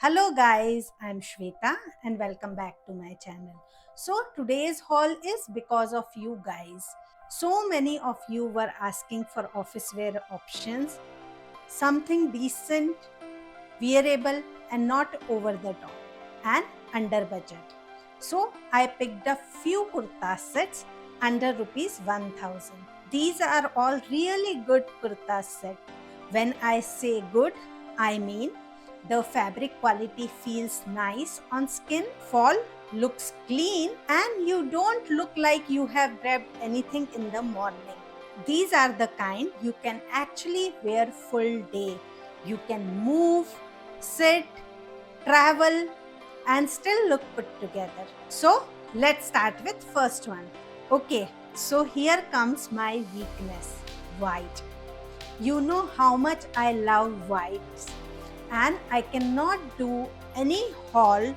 Hello guys, I'm Shweta and welcome back to my channel. So today's haul is because of you guys. So many of you were asking for office wear options, something decent, wearable and not over the top and under budget. So I picked a few kurta sets under rupees 1000. These are all really good kurta set. When I say good, I mean the fabric quality feels nice on skin, fall looks clean, and you don't look like you have grabbed anything in the morning. These are the kind you can actually wear full day. You can move, sit, travel, and still look put together. So let's start with first one. Okay, so here comes my weakness, white. You know how much I love whites, and I cannot do any haul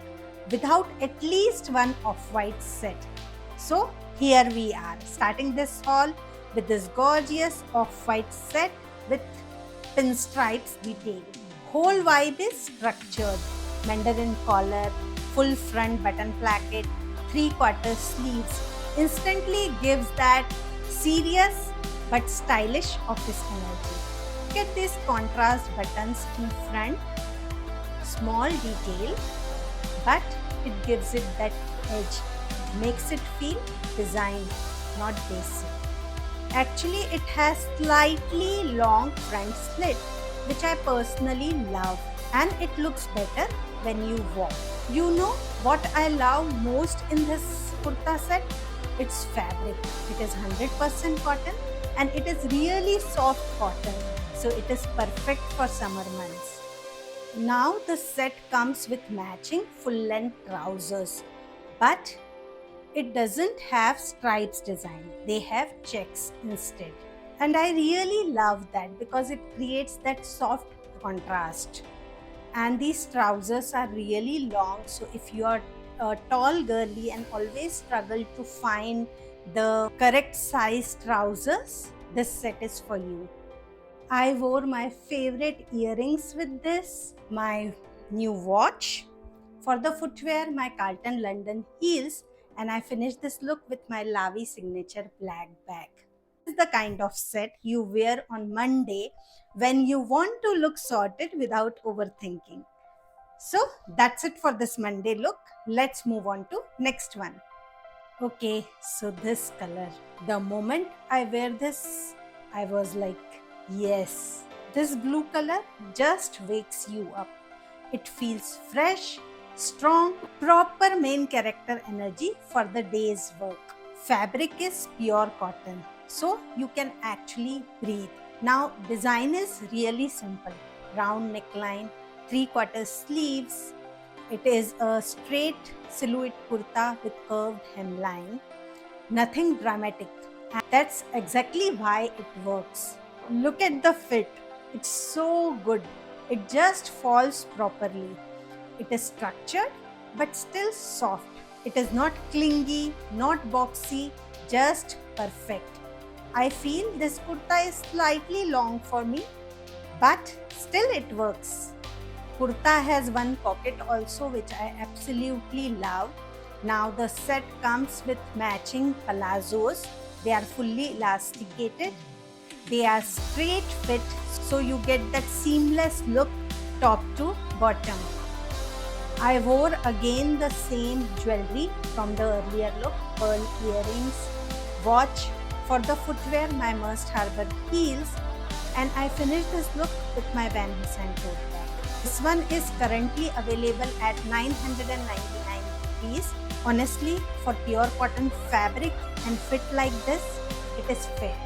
without at least one off-white set. So here we are starting this haul with this gorgeous off-white set with pinstripes detail. Whole vibe is structured, mandarin collar, full front button placket, 3/4 sleeves. Instantly gives that serious but stylish office energy. Look at these contrast buttons in front, small detail, but it gives it that edge, makes it feel designed, not basic. Actually, it has slightly long front slit, which I personally love, and it looks better when you walk. You know what I love most in this kurta set? It's fabric. It is 100% cotton and it is really soft cotton, so it is perfect for summer months. Now the set comes with matching full-length trousers, but it doesn't have stripes design. They have checks instead. And I really love that because it creates that soft contrast. And these trousers are really long, so if you are a tall girly and always struggle to find the correct size trousers, this set is for you. I wore my favorite earrings with this, my new watch. For the footwear, my Carlton London heels, and I finished this look with my Lavi signature black bag. This is the kind of set you wear on Monday when you want to look sorted without overthinking. So that's it for this Monday look. Let's move on to next one. Okay, so this color. The moment I wear this, I was like, yes, this blue color just wakes you up. It feels fresh, strong, proper main character energy for the day's work. Fabric is pure cotton, so you can actually breathe. Now, design is really simple. Round neckline, 3/4 sleeves. It is a straight silhouette kurta with curved hemline. Nothing dramatic. And that's exactly why it works. Look at the fit. It's so good. It just falls properly. It is structured but still soft. It is not clingy, not boxy, just perfect. I feel this kurta is slightly long for me, but still it works. Kurta has one pocket also, which I absolutely love. Now the set comes with matching palazzos. They are fully elasticated. They are straight fit, so you get that seamless look top to bottom. I wore again the same jewelry from the earlier look, pearl earrings, watch. For the footwear, my Must Harbor heels, and I finished this look with my Van Heusen tote bag. This one is currently available at 999 rupees. Honestly, for pure cotton fabric and fit like this, it is fair.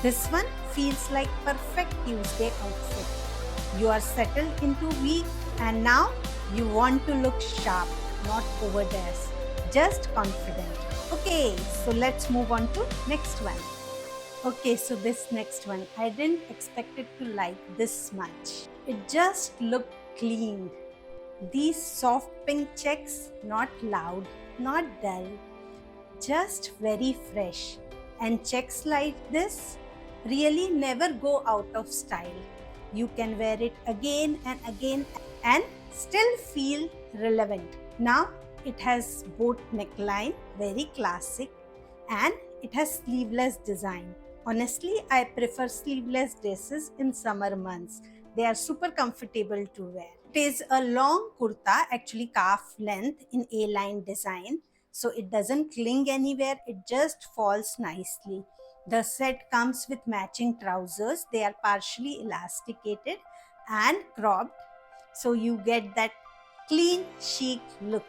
This one feels like perfect Tuesday outfit. You are settled into week and now you want to look sharp, not overdressed, just confident. Okay, so let's move on to next one. Okay, so this next one, I didn't expect it to like this much. It just looked clean. These soft pink checks, not loud, not dull, just very fresh. And checks like this really never go out of style. You can wear it again and again and still feel relevant. Now it has boat neckline, very classic, and it has sleeveless design. Honestly, I prefer sleeveless dresses in summer months. They are super comfortable to wear. It is a long kurta, actually calf length in A-line design. So it doesn't cling anywhere, it just falls nicely. The set comes with matching trousers. They are partially elasticated and cropped, so you get that clean, chic look.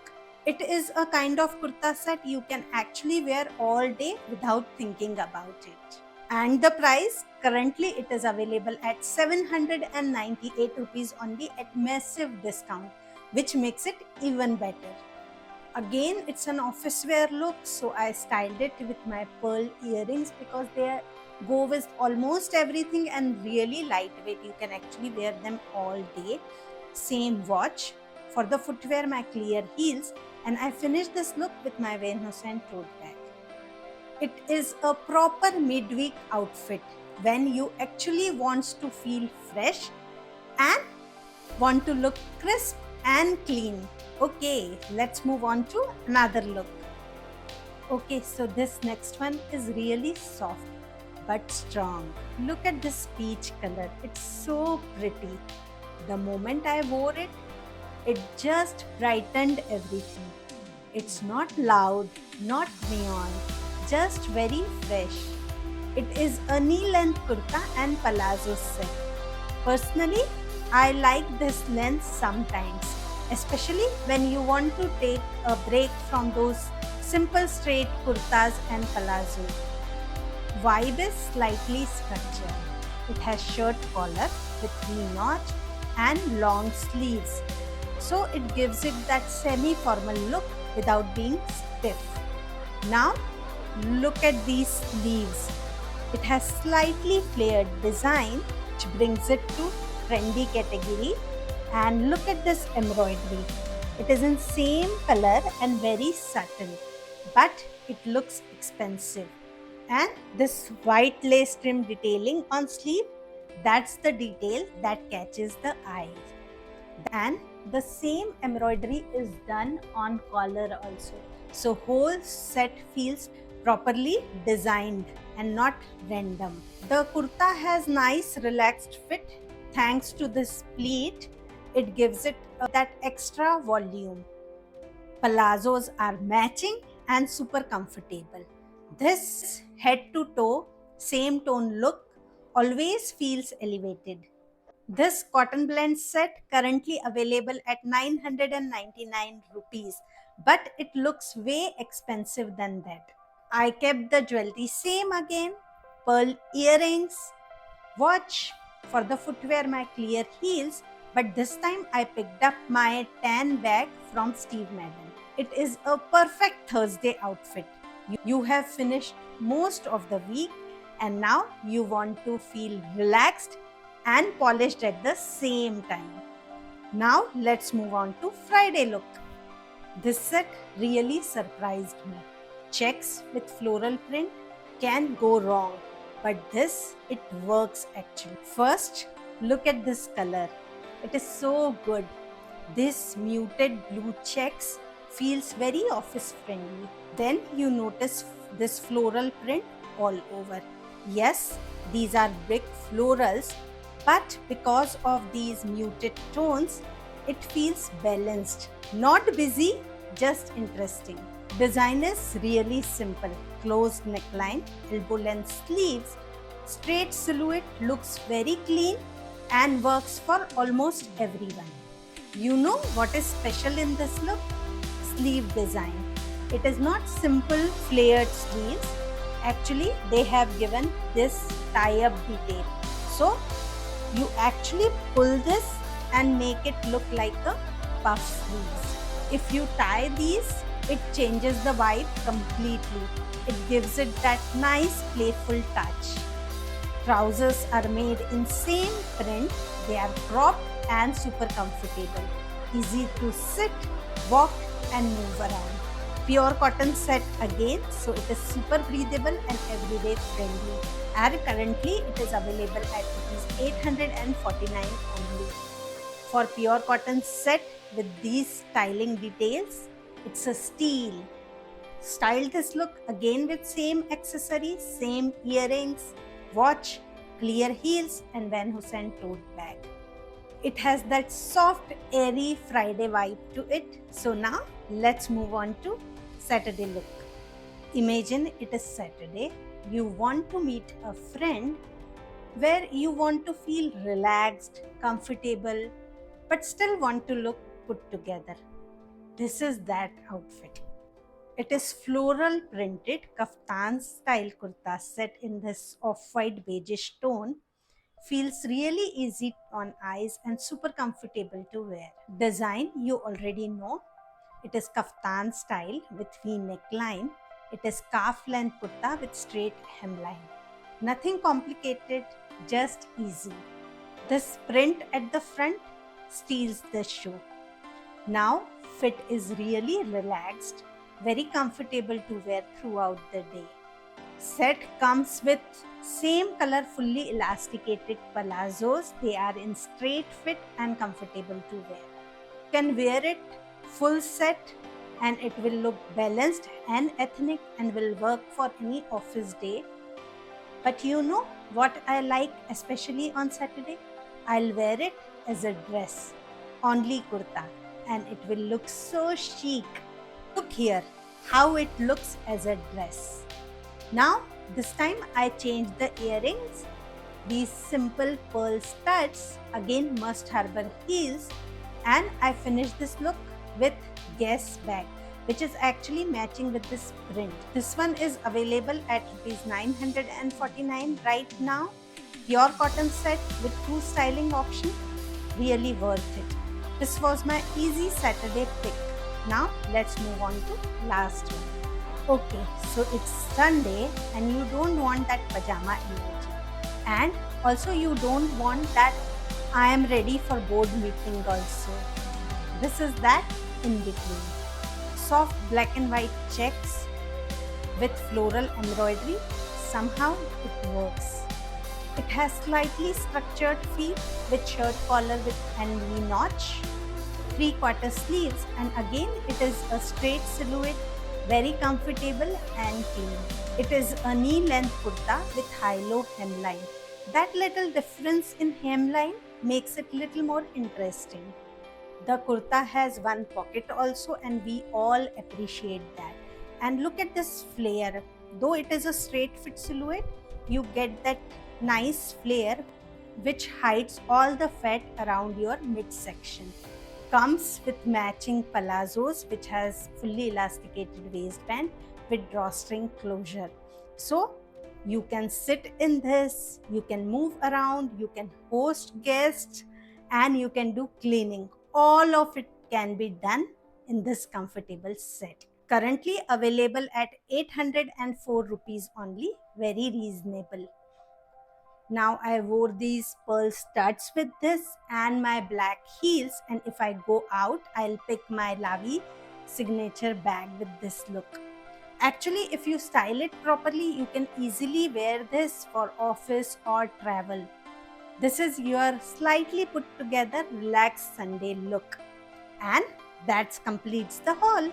It is a kind of kurta set you can actually wear all day without thinking about it. And the price, currently it is available at 798 rupees only at massive discount, which makes it even better. Again, it's an office wear look, so I styled it with my pearl earrings because they go with almost everything and really lightweight. You can actually wear them all day. Same watch. For the footwear, my clear heels, and I finished this look with my Van Heusen tote bag. It is a proper midweek outfit when you actually wants to feel fresh and want to look crisp and clean. Okay, let's move on to another look. Okay, so this next one is really soft but strong. Look at this peach color. It's so pretty. The moment I wore it, it just brightened everything. It's not loud, not neon, just very fresh. It is a knee-length kurta and palazzo set. Personally, I like this length sometimes, especially when you want to take a break from those simple straight kurtas and palazzo. Vibe is slightly structured. It has shirt collar with V-notch and long sleeves, so it gives it that semi-formal look without being stiff. Now look at these sleeves. It has slightly flared design, which brings it to trendy category. And look at this embroidery. It is in same color and very subtle, but it looks expensive. And this white lace trim detailing on sleeve, that's the detail that catches the eye. And the same embroidery is done on collar also. So whole set feels properly designed and not random. The kurta has nice relaxed fit. Thanks to this pleat, it gives it that extra volume. Palazzos are matching and super comfortable. This head to toe, same tone look always feels elevated. This cotton blend set currently available at 999 rupees, but it looks way expensive than that. I kept the jewelry same again, pearl earrings, watch. For the footwear, my clear heels, but this time I picked up my tan bag from Steve Madden. It is a perfect Thursday outfit. You have finished most of the week and now you want to feel relaxed and polished at the same time. Now let's move on to Friday look. This set really surprised me. Checks with floral print can go wrong, but this, it works actually. First, look at this color. It is so good. This muted blue checks feels very office friendly. Then you notice this floral print all over. Yes, these are big florals, but because of these muted tones, it feels balanced. Not busy, just interesting. Design is really simple. Closed neckline, elbow length sleeves, straight silhouette, looks very clean and works for almost everyone. You know what is special in this look? Sleeve design. It is not simple flared sleeves. Actually, they have given this tie-up detail. So, you actually pull this and make it look like a puff sleeves. If you tie these, it changes the vibe completely. It gives it that nice playful touch. Trousers are made in same print. They are cropped and super comfortable. Easy to sit, walk and move around. Pure cotton set again, so it is super breathable and everyday friendly. And currently it is available at 849 only. for pure cotton set with these styling details. It's a steal. Style this look again with same accessories, same earrings, watch, clear heels and Van Heusen tote bag. It has that soft, airy Friday vibe to it. So now let's move on to Saturday look. Imagine it is Saturday. You want to meet a friend where you want to feel relaxed, comfortable, but still want to look put together. This is that outfit. It is floral printed kaftan style kurta set in this off-white beigeish tone. Feels really easy on eyes and super comfortable to wear. Design you already know. It is kaftan style with V neckline. It is calf length kurta with straight hemline. Nothing complicated, just easy. This print at the front steals the show. Now fit is really relaxed, very comfortable to wear throughout the day. Set comes with same color fully elasticated palazzos. They are in straight fit and comfortable to wear. You can wear it full set and it will look balanced and ethnic and will work for any office day. But you know what I like especially on Saturday? I'll wear it as a dress, only kurta, and it will look so chic. Look here how it looks as a dress. Now this time I changed the earrings. These simple pearl studs, again must harbor heels, and I finished this look with Guess bag, which is actually matching with this print. This one is available at ₹949 right now. Pure cotton set with 2 styling options, really worth it. This was my easy Saturday pick. Now let's move on to last one. Okay, so it's Sunday and you don't want that pajama energy. And also you don't want that I am ready for board meeting also. This is that in between. Soft black and white checks with floral embroidery. Somehow it works. It has slightly structured feet with shirt collar with and V-notch, 3/4 sleeves, and again it is a straight silhouette, very comfortable and clean. It is a knee-length kurta with high-low hemline. That little difference in hemline makes it little more interesting. The kurta has one pocket also and we all appreciate that. And look at this flare. Though it is a straight fit silhouette, you get that nice flare which hides all the fat around your midsection. Comes with matching palazzos which has fully elasticated waistband with drawstring closure. So you can sit in this, you can move around, you can host guests, and you can do cleaning. All of it can be done in this comfortable set. Currently available at 804 rupees only, very reasonable. Now I wore these pearl studs with this and my black heels, and if I go out, I'll pick my Lavi signature bag with this look. Actually, if you style it properly, you can easily wear this for office or travel. This is your slightly put together relaxed Sunday look. And that completes the haul.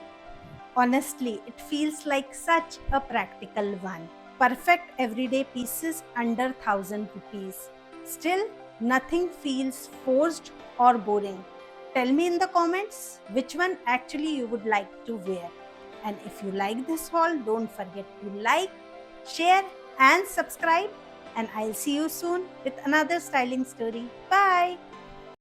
Honestly, it feels like such a practical one. Perfect everyday pieces under 1000 rupees. Still, nothing feels forced or boring. Tell me in the comments which one actually you would like to wear. And if you like this haul, don't forget to like, share and subscribe. And I'll see you soon with another styling story. Bye!